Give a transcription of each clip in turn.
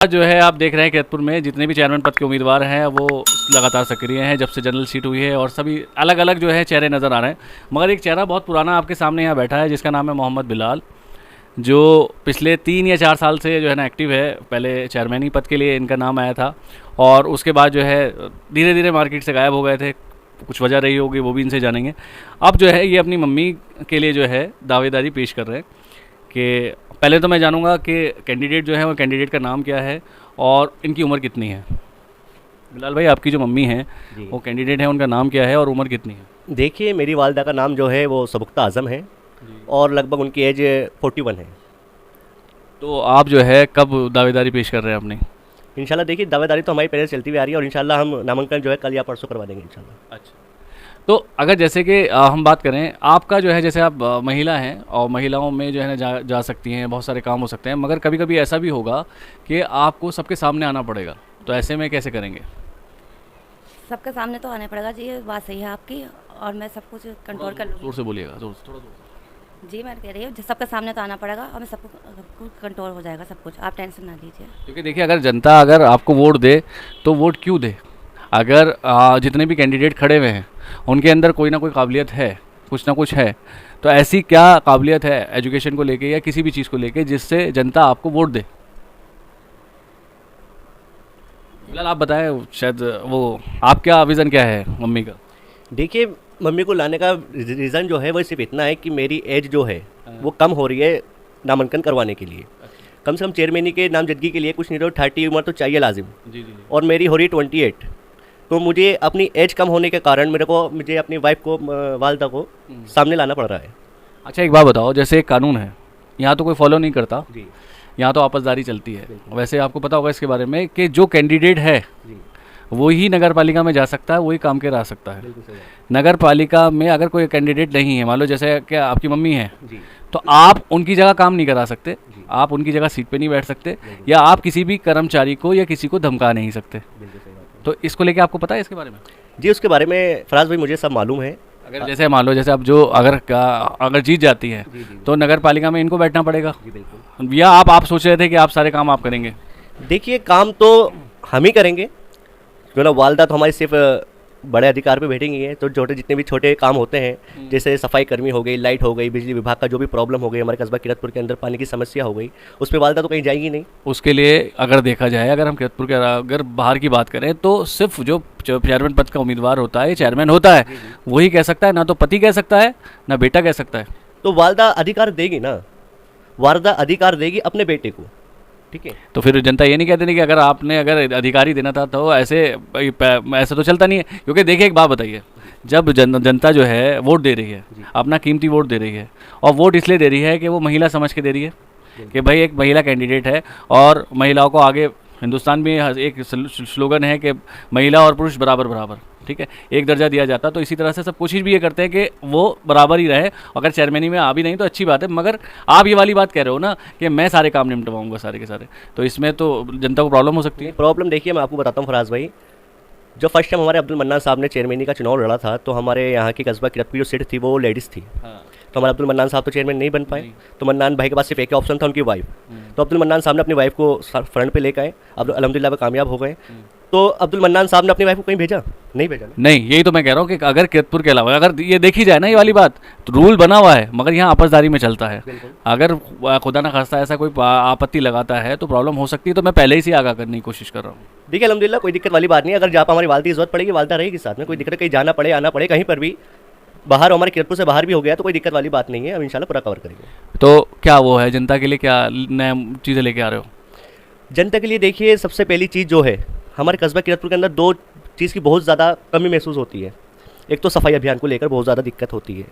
जो है आप देख रहे हैं किरतपुर में जितने भी चेयरमैन पद के उम्मीदवार हैं वो लगातार सक्रिय हैं जब से जनरल सीट हुई है और सभी अलग अलग जो है चेहरे नज़र आ रहे हैं। मगर एक चेहरा बहुत पुराना आपके सामने यहाँ बैठा है जिसका नाम है मोहम्मद बिलाल, जो पिछले 3 या 4 साल से जो है ना एक्टिव है। पहले चेयरमैनी पद के लिए इनका नाम आया था और उसके बाद जो है धीरे धीरे मार्केट से गायब हो गए थे। कुछ वजह रही होगी वो भी इनसे जानेंगे। अब जो है ये अपनी मम्मी के लिए जो है दावेदारी पेश कर रहे हैं कि पहले तो मैं जानूंगा कि कैंडिडेट जो है वो कैंडिडेट का नाम क्या है और इनकी उम्र कितनी है। बिलाल भाई, आपकी जो मम्मी हैं वो कैंडिडेट है, उनका नाम क्या है और उम्र कितनी है? देखिए, मेरी वालदा का नाम जो है वो सबुख्ता आज़म है और लगभग उनकी एज 41 है। तो आप जो है कब दावेदारी पेश कर रहे हैं अपनी? इंशाल्लाह देखिए, दावेदारी तो हमारी पहले से चलती हुई आ रही है और इंशाल्लाह हम नामांकन जो है कल या परसों करवा देंगे इंशाल्लाह। अच्छा, तो अगर जैसे कि हम बात करें आपका जो है, जैसे आप महिला हैं और महिलाओं में जो है ना जा सकती हैं, बहुत सारे काम हो सकते हैं, मगर कभी कभी ऐसा भी होगा कि आपको सबके सामने आना पड़ेगा, तो ऐसे में कैसे करेंगे? सबके सामने तो आना पड़ेगा जी, ये बात सही है आपकी, और मैं सब कुछ कंट्रोल कर लूँगी। जोर से बोलिएगा, जोर से, थोड़ा जोर से। जी मैं कह रही हूँ सबके सामने तो आना पड़ेगा और मैं सब कुछ कंट्रोल हो जाएगा, सब कुछ, आप टेंशन ना लीजिए। क्योंकि देखिए, अगर जनता अगर आपको वोट दे तो वोट क्यों दे? अगर जितने भी कैंडिडेट खड़े हुए हैं उनके अंदर कोई ना कोई काबिलियत है, कुछ ना कुछ है, तो ऐसी क्या काबिलियत है एजुकेशन को लेके या किसी भी चीज़ को लेके जिससे जनता आपको वोट दे? फिलहाल आप बताएं, शायद वो आपका विज़न क्या है मम्मी का? देखिए, मम्मी को लाने का रीज़न जो है वो सिर्फ इतना है कि मेरी एज जो है वो कम हो रही है नामांकन करवाने के लिए। कम से कम चेयरमैनी के नामजदगी के लिए कुछ नहीं तो 30 उम्र तो चाहिए लाजिम। जी जी। और मेरी हो रही 28, तो मुझे अपनी एज कम होने के कारण मुझे अपनी वाइफ को, वालदा को सामने लाना पड़ रहा है। अच्छा, एक बात बताओ, जैसे एक कानून है यहाँ तो कोई फॉलो नहीं करता जी, यहाँ तो आपसदारी चलती है। वैसे आपको पता होगा इसके बारे में कि जो कैंडिडेट है जी, वही नगर पालिका में जा सकता है, वही काम के रह सकता है। बिल्कुल सही बात। नगर पालिका में अगर कोई कैंडिडेट नहीं है, मान लो जैसे कि आपकी मम्मी है, जी, तो आप उनकी जगह काम नहीं करा सकते, आप उनकी जगह सीट पे नहीं बैठ सकते, या आप किसी भी कर्मचारी को या किसी को धमका नहीं सकते। बिल्कुल सही बात है। तो इसको लेके आपको पता है इसके बारे में? जी, उसके बारे में फराज भाई मुझे सब मालूम है। अगर जैसे मान लो जैसे आप जो अगर जीत जाती है जी, जी, तो नगर पालिका में इनको बैठना पड़ेगा, जी बिल्कुल। या आप सोच रहे थे कि आप सारे काम आप करेंगे? देखिए, काम तो हम ही करेंगे, जो ना वालदा तो हमारी सिर्फ बड़े अधिकार पे बैठेंगी है, तो छोटे जितने भी छोटे काम होते हैं जैसे सफाई कर्मी हो गई, लाइट हो गई, बिजली विभाग का जो भी प्रॉब्लम हो गई, हमारे कस्बा किरतपुर के अंदर पानी की समस्या हो गई, उस पर वालदा तो कहीं जाएगी नहीं। उसके लिए अगर देखा जाए, अगर हम किरतपुर के अगर बाहर की बात करें तो सिर्फ जो चेयरमैन पद का उम्मीदवार होता है, चेयरमैन होता है, वही कह सकता है, ना तो पति कह सकता है ना बेटा कह सकता है। तो वालदा अधिकार देगी ना, वालदा अधिकार देगी अपने बेटे को, ठीक है। तो फिर जनता ये नहीं कहते नहीं कि अगर आपने अगर अधिकारी देना था तो ऐसे तो चलता नहीं है। क्योंकि देखिए, एक बात बताइए, जब जनता जो है वोट दे रही है, अपना कीमती वोट दे रही है, और वोट इसलिए दे रही है कि वो महिला समझ के दे रही है कि भाई एक महिला कैंडिडेट है और महिलाओं को आगे, हिंदुस्तान में एक स्लोगन है कि महिला और पुरुष बराबर बराबर, ठीक है, एक दर्जा दिया जाता। तो इसी तरह से सब कोशिश भी ये करते हैं कि वो बराबर ही रहे। अगर चेयरमैनी में आ भी नहीं तो अच्छी बात है, मगर आप ये वाली बात कह रहे हो ना कि मैं सारे काम निपटवाऊंगा सारे के सारे, तो इसमें तो जनता को प्रॉब्लम हो सकती है। प्रॉब्लम देखिए, मैं आपको बताता हूँ फराज भाई, जो फर्स्ट टाइम हमारे अब्दुल मन्नान साहब ने चेयरमैनी का चुनाव लड़ा था, तो हमारे यहाँ की कस्बा किरतपुर जो सीट थी वो लेडीज़ थी। तो हमारे अब्दुल मन्नान साहब तो चेयरमैन नहीं बन पाए, तो मन्नान भाई के पास सिर्फ एक ऑप्शन था, उनकी वाइफ। तो अब्दुल मन्नान साहब ने अपनी वाइफ को फ्रंट पे लेकर आए, अब अल्हम्दुलिल्लाह वो कामयाब हो गए। तो अब्दुल मन्नान साहब ने अपनी वाइफ को कहीं भेजा नहीं? भेजा नहीं, यही तो मैं कह रहा हूँ कि अगर किरतपुर के अलावा अगर ये देखी जाए ना, ये वाली बात, तो रूल बना हुआ है मगर यहाँ आपसदारी में चलता है। अगर खुदा ना खास्ता ऐसा कोई आपत्ति लगाता है तो प्रॉब्लम हो सकती है, तो मैं पहले ही से आगाह करने की कोशिश कर रहा हूँ। देखिए, अल्हम्दुलिल्लाह कोई दिक्कत वाली बात नहीं है। अगर जहाँ पर हमारी वालदा की जरूरत पड़ेगी, वालदा रहेगी साथ में, कोई दिक्कत, कहीं जाना पड़े आना पड़े कहीं पर भी, बाहर हमारे किरतपुर से बाहर भी हो गया तो कोई दिक्कत वाली बात नहीं है, हम इंशाल्लाह पूरा कवर करेंगे। तो क्या वो है, जनता के लिए क्या नए चीज़ें लेके आ रहे हो? जनता के लिए देखिए, सबसे पहली चीज़ जो है, हमारे कस्बा किरतपुर के अंदर 2 चीज़ की बहुत ज़्यादा कमी महसूस होती है। एक तो सफाई अभियान को लेकर बहुत ज़्यादा दिक्कत होती है,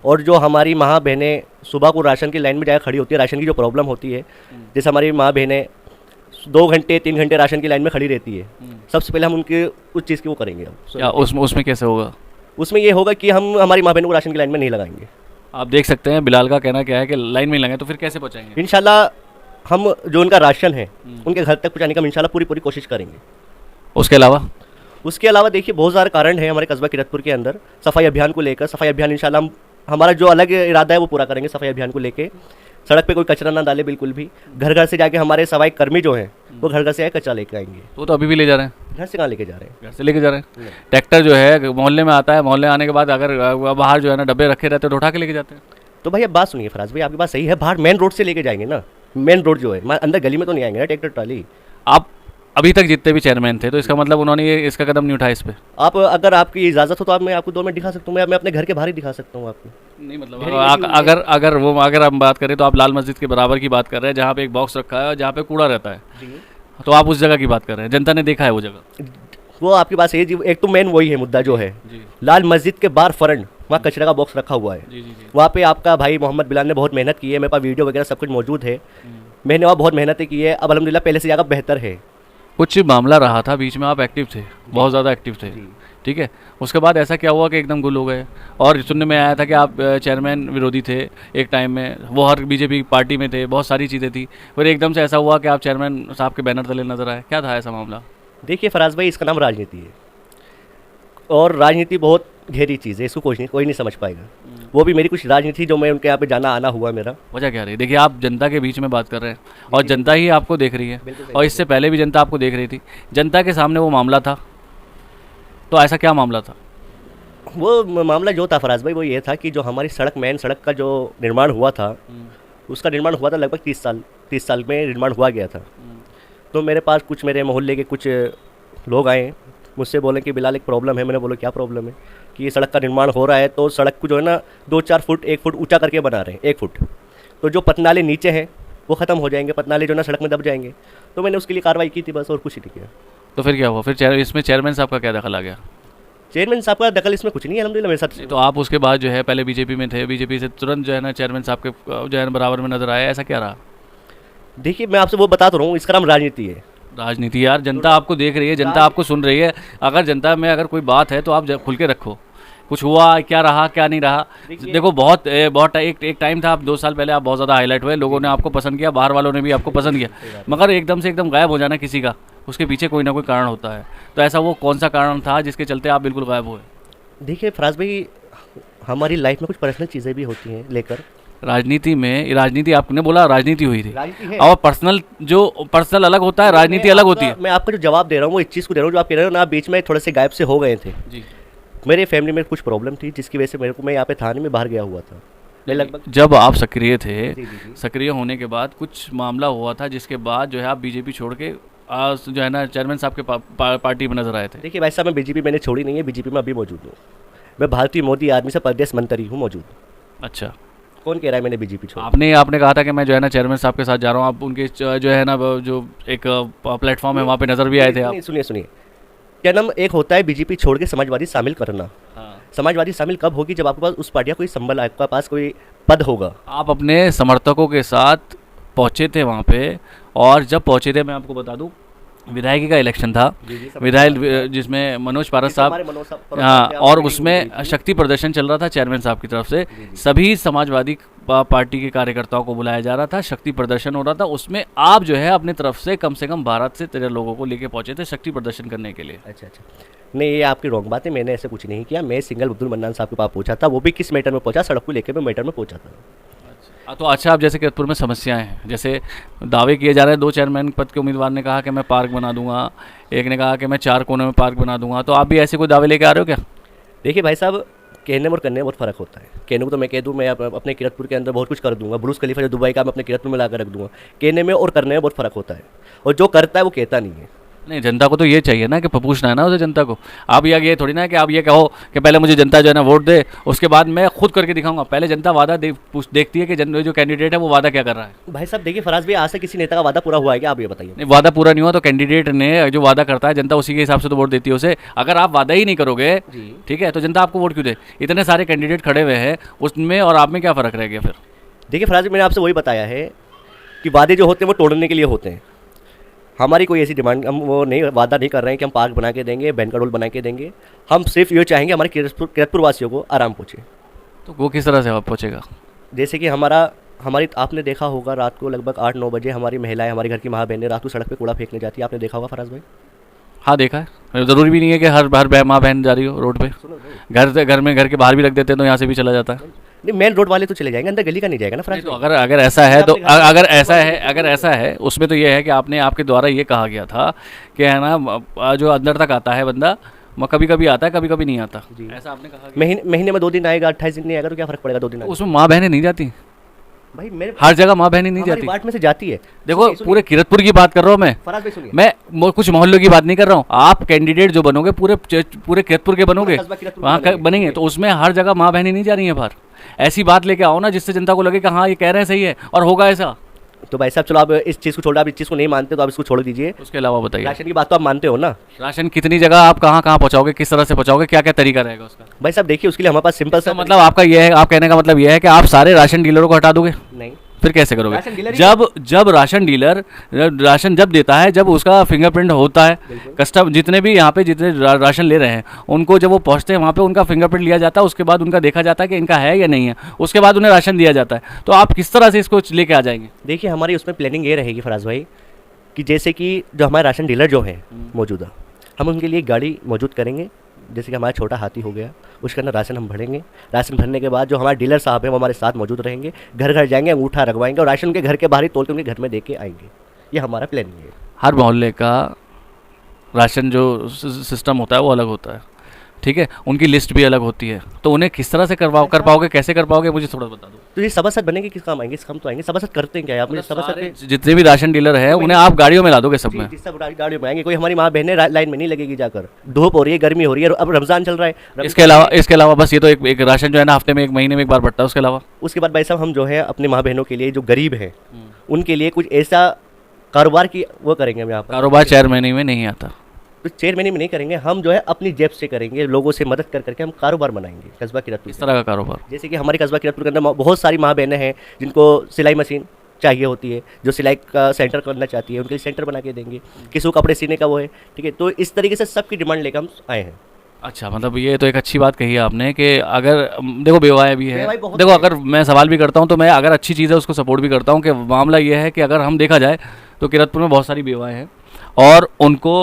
और जो हमारी माँ बहनें सुबह को राशन की लाइन में जाकर खड़ी होती है, राशन की जो प्रॉब्लम होती है, जैसे हमारी माँ बहनें 2 घंटे 3 घंटे राशन की लाइन में खड़ी रहती है, सबसे पहले हम उनके उस चीज़ की वो करेंगे। क्या उसमें कैसे होगा? उसमें ये होगा कि हम हमारी माँ बहनों को राशन की लाइन में नहीं लगाएंगे। आप देख सकते हैं बिलाल का कहना क्या है कि लाइन में लगे, तो फिर कैसे पहुँचाएंगे? इंशाल्लाह हम जो उनका राशन है उनके घर तक पहुँचाने का हम इंशाल्लाह पूरी कोशिश करेंगे। उसके अलावा देखिए, बहुत सारे कारण हैं हमारे कस्बा किरतपुर के अंदर सफाई अभियान को लेकर। सफाई अभियान इंशाल्लाह हमारा जो अलग इरादा है वो पूरा करेंगे सफाई अभियान को लेकर। सड़क पे कोई कचरा ना डाले बिल्कुल भी। घर घर से जाके हमारे सफाई कर्मी जो हैं वो घर घर से आके कचरा लेके आएंगे। वो तो अभी भी ले जा रहे हैं, घर से कहाँ लेके जा रहे हैं? घर से लेके जा रहे हैं। ट्रैक्टर जो है मोहल्ले में आता है, मोहल्ले आने के बाद अगर बाहर जो है ना डब्बे रखे रहते हैं तो उठा के लेके जाते हैं। तो भाई अब बात सुनिए फराज भाई, आपकी बात सही है, बाहर मेन रोड से लेके जाएंगे ना, मेन रोड जो है, अंदर गली में तो नहीं आएंगे ना ट्रैक्टर ट्राली। आप अभी तक जितने भी चेयरमैन थे तो इसका मतलब उन्होंने ये इसका कदम नहीं उठाया इस पे? आप अगर आपकी इजाज़त हो तो मैं आपको 2 मिनट दिखा सकता हूँ, मैं अपने घर के बाहर ही दिखा सकता हूँ आपको। नहीं मतलब अगर हम बात करें तो आप लाल मस्जिद के बराबर की बात कर रहे हैं जहाँ पे एक बॉक्स रखा है और जहाँ पे कूड़ा रहता है, तो आप उस जगह की बात कर रहे हैं, जनता ने देखा है वो जगह। वो आपकी बात सही है जी, एक तो मेन वही है मुद्दा जो है लाल मस्जिद के बाहर फ्रंट वहाँ कचरा का बॉक्स रखा हुआ है। वहाँ पे आपका भाई मोहम्मद बिलाल ने बहुत मेहनत की है, मेरे पास वीडियो वगैरह सब कुछ मौजूद है, मैंने वहाँ बहुत मेहनत की है। अब अल्हम्दुलिल्लाह पहले से ज़्यादा बेहतर है। कुछ मामला रहा था बीच में, आप एक्टिव थे, बहुत ज़्यादा एक्टिव थे, ठीक है। उसके बाद ऐसा क्या हुआ कि एकदम गुल हो गए? और सुनने में आया था कि आप चेयरमैन विरोधी थे एक टाइम में, वो हर बीजेपी पार्टी में थे, बहुत सारी चीज़ें थी, फिर एकदम से ऐसा हुआ कि आप चेयरमैन साहब के बैनर तले नजर आए। क्या था ऐसा मामला? देखिए फराज भाई, इसका नाम राजनीति है और राजनीति बहुत गहरी चीज़ है, इसको कोई नहीं समझ पाएगा। वो भी मेरी कुछ राजनीति जो मैं उनके यहाँ पे जाना आना हुआ मेरा। वजह क्या रही? देखिए आप जनता के बीच में बात कर रहे हैं और जनता ही आपको देख रही है, और इससे पहले भी जनता आपको देख रही थी। जनता के सामने वो मामला था, तो ऐसा क्या मामला था? वो मामला जो था फराज भाई वो ये था कि जो हमारी सड़क मेन सड़क का जो निर्माण हुआ था, उसका निर्माण हुआ था लगभग 30 साल में निर्माण हुआ गया था। तो मेरे पास कुछ मेरे मोहल्ले के कुछ लोग आए, मुझसे बोले कि बिलाल एक प्रॉब्लम है। मैंने बोला क्या प्रॉब्लम है? कि ये सड़क का निर्माण हो रहा है तो सड़क को जो है ना 2-4 फुट 1 फुट ऊंचा करके बना रहे हैं, 1 फुट, तो जो पतनाले नीचे हैं वो ख़त्म हो जाएंगे, पतनाले जो ना सड़क में दब जाएंगे। तो मैंने उसके लिए कार्रवाई की थी बस, और कुछ नहीं किया। तो फिर क्या हुआ? फिर इसमें चेयरमैन साहब का क्या दखल आ गया? चेयरमैन साहब का दखल इसमें कुछ नहीं है अल्हम्दुलिल्लाह मेरे साथ। तो आप उसके बाद जो है पहले बीजेपी में थे, बीजेपी से तुरंत जो है ना चेयरमैन साहब के जो है बराबर में नजर आया, ऐसा क्या रहा? देखिए मैं आपसे वो बता तो रहा हूँ, इसका नाम राजनीति है। राजनीति यार, जनता आपको देख रही है, जनता आपको सुन रही है। अगर जनता में अगर कोई बात है तो आप खुल के रखो, कुछ हुआ क्या रहा क्या नहीं रहा। देखो बहुत एक टाइम था, आप 2 साल पहले आप बहुत ज़्यादा हाईलाइट हुए, लोगों ने आपको पसंद किया, बाहर वालों ने भी आपको पसंद किया, मगर एकदम से एकदम गायब हो जाना किसी का, उसके पीछे कोई ना कोई कारण होता है। तो ऐसा वो कौन सा कारण था जिसके चलते आप बिल्कुल गायब हुए? देखिए फराज भाई, हमारी लाइफ में कुछ पर्सनल चीज़ें भी होती हैं लेकर। राजनीति आपने बोला राजनीति हुई थी, और पर्सनल अलग होता है, राजनीति अलग होती है। मैं आपको जो जवाब दे रहा हूँ वो इस चीज़ को दे रहा हूँ जो आप कह रहे हो ना, बीच में थोड़े से गायब से हो गए थे जी। मेरे फैमिली में कुछ प्रॉब्लम थी जिसकी वजह से मैं यहाँ पे थाने में बाहर गया हुआ था। लगभग जब आप सक्रिय थे, सक्रिय होने के बाद कुछ मामला हुआ था जिसके बाद जो है आप बीजेपी छोड़ के जो है ना चेयरमैन साहब के पार्टी में नजर आए थे। देखिए भाई साहब, मैं बीजेपी मैंने छोड़ी नहीं है, बीजेपी में अभी मौजूद हूँ। मैं भारतीय मोदी आर्मी से प्रदेश मंत्री हूँ मौजूद। अच्छा, कौन कह रहा है मैंने बीजेपी छोड़ी? आपने कहा था कि मैं जो है ना चेयरमैन साहब के साथ जा रहा हूँ, आप उनके जो है ना जो एक प्लेटफॉर्म है वहाँ पे नजर भी आए थे आप। सुनिए, क्या नाम एक होता है बीजेपी छोड़ के समाजवादी शामिल करना। समाजवादी शामिल कब होगी? जब आपके पास उस पार्टी का कोई संबल, आपके पास कोई पद होगा। आप अपने समर्थकों के साथ पहुँचे थे वहाँ पे, और जब पहुँचे थे, मैं आपको बता दूँ, विधायकी का इलेक्शन था, विधायक जिसमें मनोज पारस साहब, हाँ, और उसमें शक्ति प्रदर्शन चल रहा था चेयरमैन साहब की तरफ से। सभी समाजवादी पार्टी के कार्यकर्ताओं को बुलाया जा रहा था, शक्ति प्रदर्शन हो रहा था, उसमें आप जो है अपनी तरफ से कम 12 से 13 लोगों को लेके पहुंचे थे शक्ति प्रदर्शन करने के लिए। अच्छा, नहीं ये आपकी रॉन्ग बात है, मैंने ऐसे कुछ नहीं किया। मैं सिंगल अब्दुल मन्नान साहब के पास पहुंचा था, वो भी किस मैटर में पहुंचा? सड़क को लेकर मैं मैटर में पहुंचा था। तो अच्छा, अब जैसे किरतपुर में समस्याएं हैं, जैसे दावे किए जा रहे हैं, 2 चेयरमैन पद के उम्मीदवार ने कहा कि मैं पार्क बना दूंगा, एक ने कहा कि मैं 4 कोने में पार्क बना दूंगा, तो आप भी ऐसे कोई दावे लेके आ रहे हो क्या? देखिए भाई साहब, कहने में और करने में बहुत फ़र्क होता है। कहने को तो मैं कह दूँ मैं अपने किरतपुर के अंदर बहुत कुछ कर दूंगा, बुर्ज खलीफा जो दुबई का मैं अपने किरतपुर में ला कर रख दूंगा। कहने में और करने में बहुत फ़र्क होता है, और जो करता है वो कहता नहीं है। नहीं, जनता को तो ये चाहिए ना कि पूछना है ना उसे जनता को। आप ये थोड़ी ना कि आप ये कहो कि पहले मुझे जनता जो है ना वोट दे, उसके बाद मैं खुद करके दिखाऊंगा। पहले जनता वादा देखती है कि जो कैंडिडेट है वो वादा क्या कर रहा है। भाई साहब देखिए फराज भाई, आज से किसी नेता का वादा पूरा हुआ है क्या? आप ये बताइए। नहीं, वादा पूरा नहीं हुआ तो कैंडिडेट ने जो वादा करता है जनता उसी के हिसाब से तो वोट देती है उसे। अगर आप वादा ही नहीं करोगे, ठीक है, तो जनता आपको वोट क्यों दे? इतने सारे कैंडिडेट खड़े हुए हैं, उसमें और आप में क्या फ़र्क रह गया फिर? देखिए फराज, मैंने आपसे वही बताया है कि वादे जो होते हैं वो तोड़ने के लिए होते हैं। हमारी कोई ऐसी डिमांड, हम वो नहीं वादा नहीं कर रहे हैं कि हम पार्क बना के देंगे, बैंक्वेट हॉल बना के देंगे। हम सिर्फ ये चाहेंगे हमारे किरतपुर वासियों को आराम पहुँचे। तो वो किस तरह से पहुँचेगा? जैसे कि हमारी आपने देखा होगा रात को लगभग 8-9 बजे हमारी महिलाएं, हमारे घर की माँ बहनें रात को सड़क पे कूड़ा फेंकने जाती है। आपने देखा होगा फराज भाई? हाँ देखा है। ज़रूरी भी नहीं है कि हर माँ बहन जा रही हो रोड पे, घर के बाहर भी रख देते हैं तो यहाँ से भी चला जाता है। नहीं, मेन रोड वाले तो चले जाएंगे, अंदर गली का नहीं जाएगा ना नहीं, फराज तो भाई। अगर ऐसा है तो आपने कहा- अगर ऐसा है उसमें तो ये है कि आपने आपके द्वारा ये कहा गया था कि है ना जो अंदर तक आता है बंदा कभी कभी आता है कभी कभी नहीं आता, जी। ऐसा आपने कहा कि महीने में 2 दिन आएगा, 28 दिन नहीं आएगा तो क्या फर्क पड़ेगा 2 दिन आएगा? उसमें माँ बहनें नहीं जाती, भाई मेरे हर जगह माँ बहनें नहीं हमारी जाती। वार्ड में से जाती है। देखो सुनिए, पूरे किरतपुर की बात कर रहा हूँ मैं फराज भाई सुनिए, मैं कुछ मोहल्लों की बात नहीं कर रहा हूँ। आप कैंडिडेट जो बनोगे पूरे पूरे किरतपुर के बनोगे, कस्बा किरतपुर वहाँ बनेंगे। बनेंगे, तो उसमें हर जगह माँ बहनें नहीं जा रही हैं बाहर। ऐसी बात लेके आओ ना जिससे जनता को लगे कि हाँ ये कह रहे हैं सही है और होगा ऐसा। तो भाई साहब चलो आप इस चीज़ को छोड़, आप इस चीज़ को नहीं मानते तो आप इसको छोड़ दीजिए। उसके अलावा बताइए, राशन की बात तो आप मानते हो ना राशन कितनी जगह आप कहाँ कहाँ पहुँचाओगे, किस तरह से पहुँचाओगे, क्या क्या तरीका रहेगा उसका? भाई साहब? देखिए उसके लिए हमारे पास सिंपल इसका सा मतलब आपका ये है, आप कहने का मतलब ये है कि आप सारे राशन डीलरों को हटा दोगे, नहीं, फिर कैसे करोगे? राशन डीलर ही जब राशन डीलर राशन जब देता है, जब उसका फिंगरप्रिंट होता है, कस्टम जितने भी यहाँ पे जितने राशन ले रहे हैं उनको जब वो पहुँचते हैं वहाँ पे उनका फिंगरप्रिंट लिया जाता है, उसके बाद उनका देखा जाता है कि इनका है या नहीं है, उसके बाद उन्हें राशन दिया जाता है। तो आप किस तरह से इसको लेके आ जाएंगे? देखिए हमारी उसमें प्लानिंग ये रहेगी फराज भाई कि जैसे कि जो हमारे राशन डीलर जो हैं मौजूदा, हम उनके लिए गाड़ी मौजूद करेंगे। जैसे कि हमारा छोटा हाथी हो गया, उसके अंदर राशन हम भरेंगे। राशन भरने के बाद जो हमारे डीलर साहब हैं वो हमारे साथ मौजूद रहेंगे, घर घर जाएंगे, अंगूठा रखवाएंगे और राशन के घर के बाहर ही तोल के उनके घर में दे के आएंगे। ये हमारा प्लानिंग है। हर मोहल्ले का राशन जो सिस्टम होता है वो अलग होता है, ठीक है, उनकी लिस्ट भी अलग होती है, तो उन्हें किस तरह से कर पाओगे, कैसे कर पाओगे, मुझे थोड़ा बता दो। तो ये सभासद बनेंगे, किस काम आएंगे? इस काम तो आएंगे। सभासद करते हैं क्या है? आपने सभासद सारे जितने भी राशन डीलर हैं उन्हें आप गाड़ियों में ला दोगे सब में? सब गाड़ी में आएंगे। कोई हमारी माँ बहनें लाइन में नहीं लगेगी जाकर। धूप हो रही है, गर्मी हो रही है, अब रमजान चल रहा है। इसके अलावा बस ये तो एक राशन जो है ना हफ्ते में 1 महीने में एक बार बढ़ता है, उसके अलावा उसके बाद भाई साहब हम जो है अपनी माँ बहनों के लिए जो गरीब हैं उनके लिए कुछ ऐसा कारोबार की वो करेंगे हम यहाँ पर। कारोबार 4 महीने में नहीं आता। तो 4 महीने में नहीं करेंगे, हम जो है अपनी जेब से करेंगे, लोगों से मदद कर करके हम कारोबार बनाएंगे कस्बा किरतपुर इस में। तरह का कारोबार? जैसे कि हमारे कस्बा किरतपुर के अंदर बहुत सारी माँ बहनें हैं जिनको सिलाई मशीन चाहिए होती है, जो सिलाई का सेंटर करना चाहती है, उनके लिए सेंटर बना के देंगे। किसी को कपड़े सीने का वो है, ठीक है। तो इस तरीके से सबकी डिमांड लेकर हम आए हैं। अच्छा, मतलब ये तो एक अच्छी बात कही है आपने कि अगर देखो बेवाएँ भी है, बेवाएँ बहुत देखो हैं। अगर मैं सवाल भी करता हूँ तो मैं अगर अच्छी चीज़ है उसको सपोर्ट भी करता हूँ कि मामला ये है कि अगर हम देखा जाए तो किरतपुर में बहुत सारी बेवाएँ हैं और उनको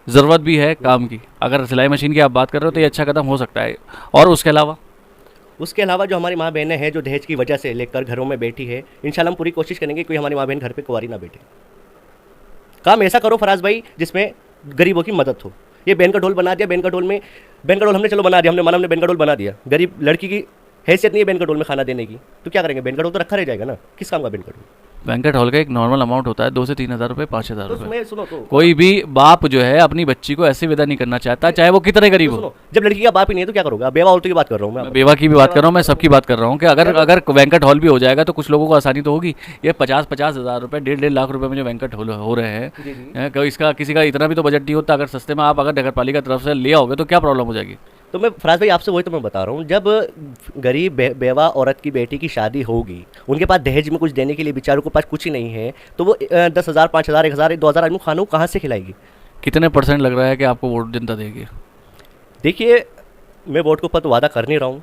ज़रूरत भी है काम की। अगर सिलाई मशीन की आप बात कर रहे हो तो ये अच्छा कदम हो सकता है। और उसके अलावा जो हमारी माँ बहनें हैं जो दहेज की वजह से लेकर घरों में बैठी है, इंशाल्लाह हम पूरी कोशिश करेंगे कोई हमारी माँ बहन घर पे कुंवारी ना बैठे। काम ऐसा करो फराज भाई जिसमें गरीबों की मदद हो। ये बेन का ढोल बना दिया, बेन का ढोल हमने चलो बना दिया, हमने बेन का ढोल बना दिया। गरीब लड़की की हैसियत नहीं है बेन का ढोल में खाना देने की, तो क्या करेंगे? बेन का ढोल तो रखा रह जाएगा ना, किस काम का बेन का ढोल? बैंकेट हॉल का एक नॉर्मल अमाउंट होता है 2 से 3 हज़ार रुपये, 5 हज़ार तो रुपये। उसमें सुनो तो कोई भी बाप जो है अपनी बच्ची को ऐसे विदा नहीं करना चाहता, चाहे वो कितने गरीब हो। सुनो, जब लड़की का बाप ही नहीं है तो क्या करोगे? बेवा औरतों की बात कर रहा हूँ मैं मैं। बेवा की भी बात कर रहा हूँ, मैं सबकी बात कर रहा हूँ कि अगर बैंकेट हॉल भी हो जाएगा तो कुछ लोगों को आसानी तो होगी। ये 50-50 हज़ार रुपये, 1.5 लाख रुपये में जो बैंकेट हॉल हो रहे हैं, इसका किसी का इतना भी तो बजट नहीं होता। अगर सस्ते में आप अगर नगर पालिका तरफ से ले आओगे तो क्या प्रॉब्लम हो जाएगी? तो मैं फराज भाई आपसे वही तो मैं बता रहा हूँ, जब गरीब बेवा औरत की बेटी की शादी होगी, उनके पास दहेज में कुछ देने के लिए बेचारों के पास कुछ ही नहीं है, तो वो 10,000, 5,000, 1,000, 2,000 आदमी खानों कहाँ से खिलाएगी? कितने % लग रहा है कि आपको वोट जनता देगी? देखिए मैं वोट के ऊपर तो वादा कर नहीं रहा हूँ,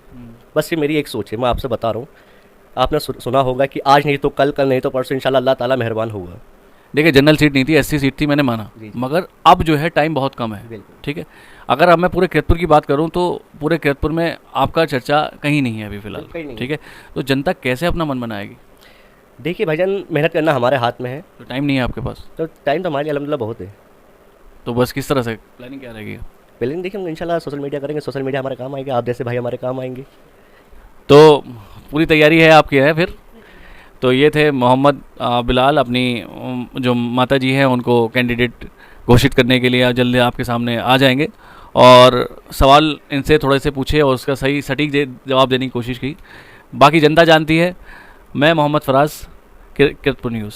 बस ये मेरी एक सोच है, मैं आपसे बता रहा हूँ। आपने सुना होगा कि आज नहीं तो कल, कल नहीं तो परसों इंशाल्लाह अल्लाह ताला मेहरबान होगा। देखिए जनरल सीट नहीं थी, SC सीट थी, मैंने माना, मगर अब जो है टाइम बहुत कम है, ठीक है। अगर अब मैं पूरे किरतपुर की बात करूं तो पूरे किरतपुर में आपका चर्चा कहीं नहीं है अभी फिलहाल, ठीक है। तो जनता कैसे अपना मन बनाएगी? देखिए भाईजान, मेहनत करना हमारे हाथ में है, तो टाइम नहीं है आपके पास, तो टाइम तो हमारे अल्हम्दुलिल्लाह बहुत है। तो बस किस तरह से प्लानिंग क्या रहेगी? पहले देखिए हम इंशाल्लाह सोशल मीडिया करेंगे, सोशल मीडिया हमारे काम आएगा, आप जैसे भाई हमारे काम आएंगे। तो पूरी तैयारी है आपकी है फिर? तो ये थे मोहम्मद बिलाल, अपनी जो माता जी हैं उनको कैंडिडेट घोषित करने के लिए जल्दी आपके सामने आ जाएंगे और सवाल इनसे थोड़े से पूछे और उसका सही सटीक जवाब देने की कोशिश की। बाकी जनता जानती है। मैं मोहम्मद फराज, किरतपुर न्यूज़।